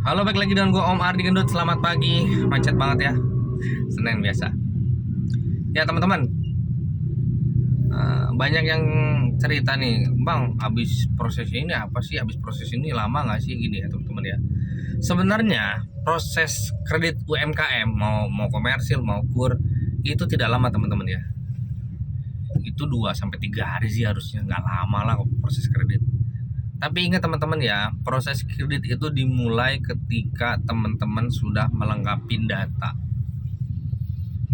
Halo, balik lagi dengan gue Om Ardi Gendut. Selamat pagi, macet banget ya. Senin biasa. Ya teman-teman, banyak yang cerita nih, Bang, habis proses ini apa sih? Habis proses ini lama nggak sih gini ya teman-teman ya? Sebenarnya proses kredit UMKM mau komersil mau kur itu tidak lama teman-teman ya. Itu 2 sampai 3 hari sih harusnya, nggak lama lah proses kredit. Tapi ingat teman-teman ya, proses kredit itu dimulai ketika teman-teman sudah melengkapi data.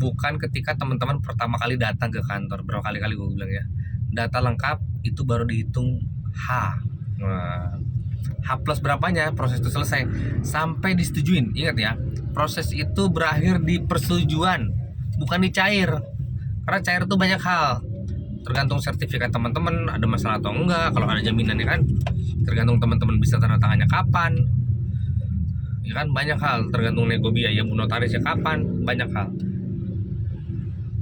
Bukan ketika teman-teman pertama kali datang ke kantor. Berapa kali gue bilang ya, data lengkap itu baru dihitung H. Nah, H plus berapanya proses itu selesai sampai disetujuin. Ingat ya, proses itu berakhir di persetujuan, bukan di cair. Karena cair itu banyak hal, tergantung sertifikat teman-teman ada masalah atau enggak. Kalau ada jaminannya kan tergantung teman-teman bisa tanda tangannya kapan, ya kan, banyak hal, tergantung nego biaya notarisnya kapan, banyak hal.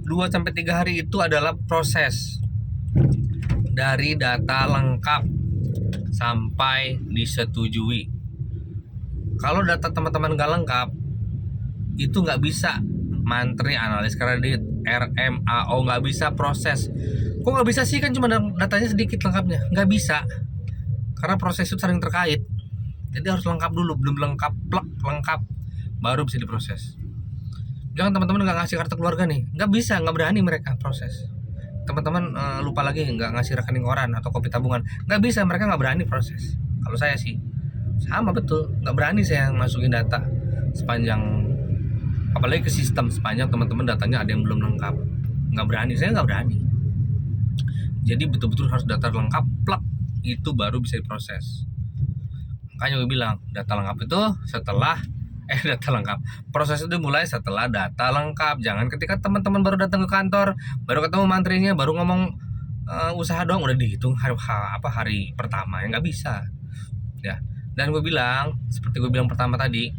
2 sampai 3 hari itu adalah proses dari data lengkap sampai disetujui. Kalau data teman-teman gak lengkap, itu nggak bisa mantri analis kredit, RMAO, nggak bisa proses. Kok nggak bisa sih, kan cuma datanya sedikit lengkapnya? Nggak bisa, karena proses itu saling terkait. Jadi harus lengkap dulu, belum lengkap, plek lengkap, baru bisa diproses. Jangan teman-teman nggak ngasih kartu keluarga nih, nggak bisa, nggak berani mereka proses. Teman-teman lupa lagi nggak ngasih rekening koran atau kopi tabungan, nggak bisa, mereka nggak berani proses. Kalau saya sih sama, betul, nggak berani saya masukin data sepanjang, apalagi ke sistem, sepanjang teman-teman datanya ada yang belum lengkap. Nggak berani, saya nggak berani. Jadi betul-betul harus data lengkap, plek, itu baru bisa diproses. Makanya gue bilang data lengkap itu setelah data lengkap, proses itu dimulai setelah data lengkap. Jangan ketika teman-teman baru datang ke kantor, baru ketemu mantrinya, baru ngomong usaha doang udah dihitung hari pertama, ya nggak bisa ya. Dan gue bilang seperti gue bilang pertama tadi,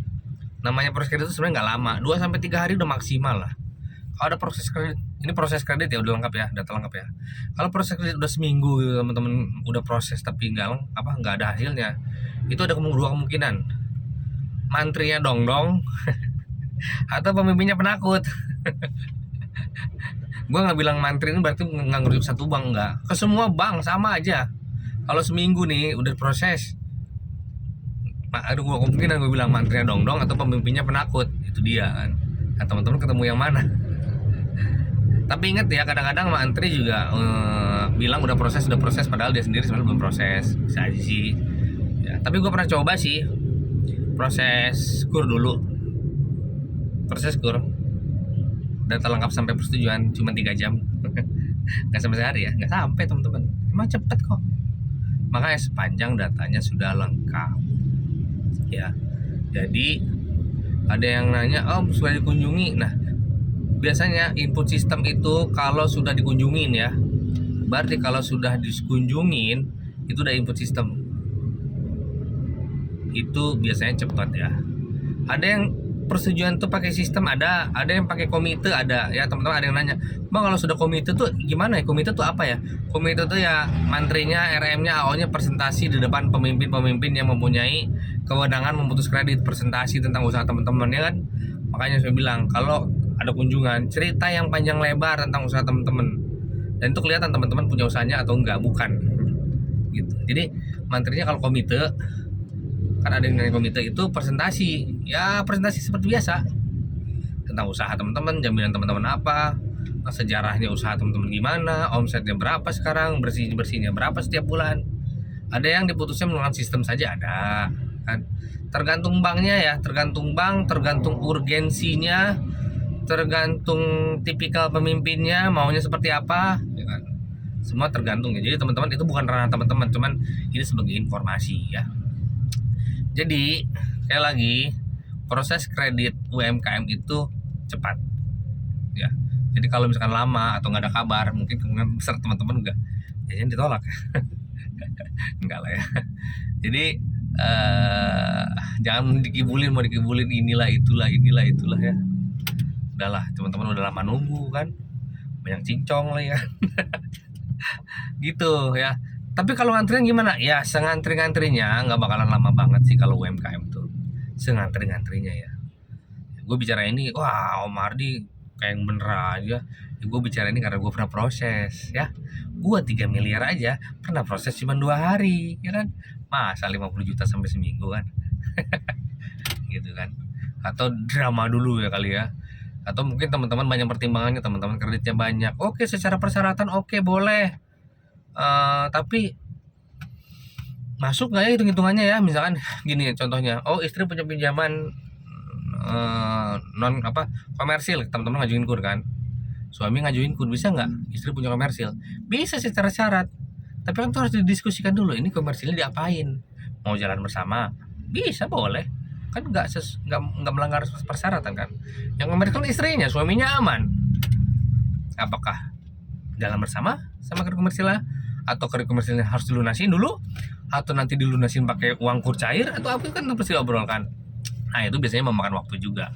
namanya proses kredit itu sebenarnya nggak lama, 2 sampai 3 hari udah maksimal lah. Kalau ada proses kredit, ini proses kredit ya udah lengkap ya, data lengkap ya. Kalau proses kredit udah seminggu gitu, teman-teman udah proses tapi nggak ada hasilnya, itu ada dua kemungkinan: mantrinya dong atau pemimpinnya penakut. Gue nggak bilang mantri ini berarti nggak ngerujuk satu bank, nggak, ke semua bank sama aja. Kalau seminggu nih udah proses, ada dua kemungkinan, gue bilang mantrinya dong atau pemimpinnya penakut. Itu dia kan. Nah, teman-teman ketemu yang mana? Tapi ingat ya, kadang-kadang mantri juga bilang udah proses padahal dia sendiri sebenarnya belum proses. Bisa aja sih ya. Tapi gue pernah coba sih proses kur dulu. Proses kur data lengkap sampai persetujuan cuma 3 jam. Nggak sampai sehari ya, nggak sampai teman-teman, emang cepet kok. Makanya sepanjang datanya sudah lengkap ya. Jadi ada yang nanya, oh sudah dikunjungi. Nah, biasanya input sistem itu kalau sudah dikunjungin ya, berarti kalau sudah dikunjungin itu udah input sistem, itu biasanya cepat ya. Ada yang persetujuan tuh pakai sistem, ada yang pakai komite, ada ya teman-teman. Ada yang nanya, bang kalau sudah komite tuh gimana ya? Komite tuh apa ya? Komite tuh ya mantrinya, RM-nya, AO-nya presentasi di depan pemimpin-pemimpin yang mempunyai kewenangan memutus kredit, presentasi tentang usaha teman-teman ya kan. Makanya saya bilang kalau ada kunjungan, cerita yang panjang lebar tentang usaha teman-teman, dan itu kelihatan teman-teman punya usahanya atau enggak, bukan gitu. Jadi mantrinya kalau komite, kan ada yang dari komite itu presentasi, ya presentasi seperti biasa tentang usaha teman-teman, jaminan teman-teman apa, sejarahnya usaha teman-teman gimana, omsetnya berapa sekarang, bersihnya berapa setiap bulan. Ada yang diputusnya menggunakan sistem saja, ada kan. Tergantung banknya ya, tergantung bank, tergantung urgensinya, tergantung tipikal pemimpinnya maunya seperti apa ya kan. Semua tergantung ya. Jadi teman-teman, itu bukan ranah teman-teman, cuman ini sebagai informasi ya. Jadi sekali lagi, proses kredit UMKM itu cepat ya. Jadi kalau misalkan lama atau nggak ada kabar, mungkin kemungkinan besar teman-teman enggak jangan ditolak. Enggak lah ya. Jadi jangan dikibulin, mau dikibulin inilah itulah ya. Udahlah, teman-teman udah lama nunggu kan, banyak cincong lah ya. Gitu ya. Tapi kalau antrian gimana? Ya sengantri-ngantrinya nggak bakalan lama banget sih kalau UMKM tuh. sengantri-ngantrinya ya. Gue bicara ini, wah Om Ardi kayak yang bener aja. Ya, gue bicara ini karena gue pernah proses ya. Gue 3 miliar aja pernah proses cuma 2 hari ya kan. Masa 50 juta sampai seminggu kan. Gitu kan. Atau drama dulu ya kali ya. Atau mungkin teman-teman banyak pertimbangannya, teman-teman kreditnya banyak. Oke, secara persyaratan oke boleh. Tapi masuk nggak ya hitung-hitungannya ya, misalkan gini contohnya, oh istri punya pinjaman non apa komersil, teman-teman ngajuin kur kan, suami ngajuin kur, bisa nggak istri punya komersil? Bisa secara syarat, tapi kan itu harus didiskusikan dulu, ini komersilnya diapain, mau jalan bersama bisa boleh kan, nggak melanggar persyaratan kan. Yang komersil istrinya, suaminya aman, apakah jalan bersama sama kredit komersilnya, atau kredit komersilnya harus dilunasin dulu, atau nanti dilunasin pakai uang kur cair, atau apa kan pasti obrolkan. Nah itu biasanya memakan waktu juga,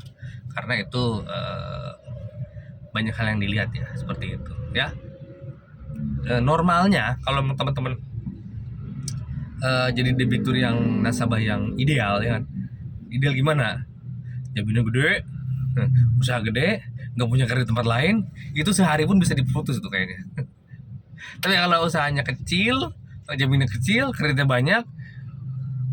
karena itu banyak hal yang dilihat ya, seperti itu ya. Normalnya kalau teman-teman jadi debitur yang nasabah yang ideal ya kan, ideal gimana? Jaminannya gede, usaha gede, nggak punya kredit tempat lain, itu sehari pun bisa diputus tuh kayaknya. Tapi kalau usahanya kecil, jaminannya kecil, kreditnya banyak,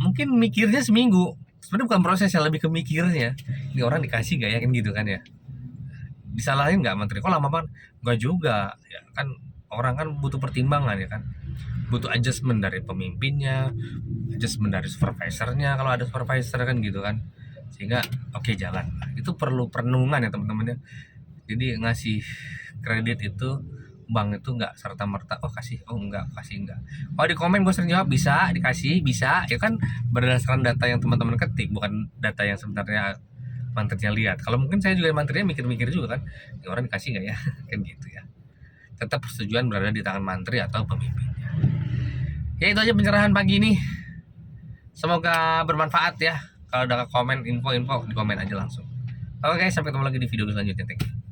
mungkin mikirnya seminggu. Sebenarnya bukan prosesnya, lebih ke mikirnya. Ini orang dikasih gak ya kan gitu kan ya. Disalahin nggak menteri? Kok lama banget? Nggak juga. Ya kan orang kan butuh pertimbangan ya kan. Butuh adjustment dari pemimpinnya, adjustment dari supervisornya kalau ada supervisor kan gitu kan. Sehingga oke, jalan. Itu perlu perenungan ya teman-teman ya. Jadi ngasih kredit itu, bank itu nggak serta merta oh kasih, oh enggak kasih, enggak. Kalau di komen gue sering jawab bisa dikasih, bisa ya kan, berdasarkan data yang teman-teman ketik, bukan data yang sebenarnya mantrinya lihat. Kalau mungkin saya juga mantrinya mikir-mikir juga kan, ini orang dikasih nggak ya kan gitu ya. Tetap persetujuan berada di tangan mantri atau pemimpinnya. Ya itu aja pencerahan pagi ini, semoga bermanfaat ya. Kalau ada komen info di komen aja langsung. Oke, sampai ketemu lagi di video selanjutnya. Thank you.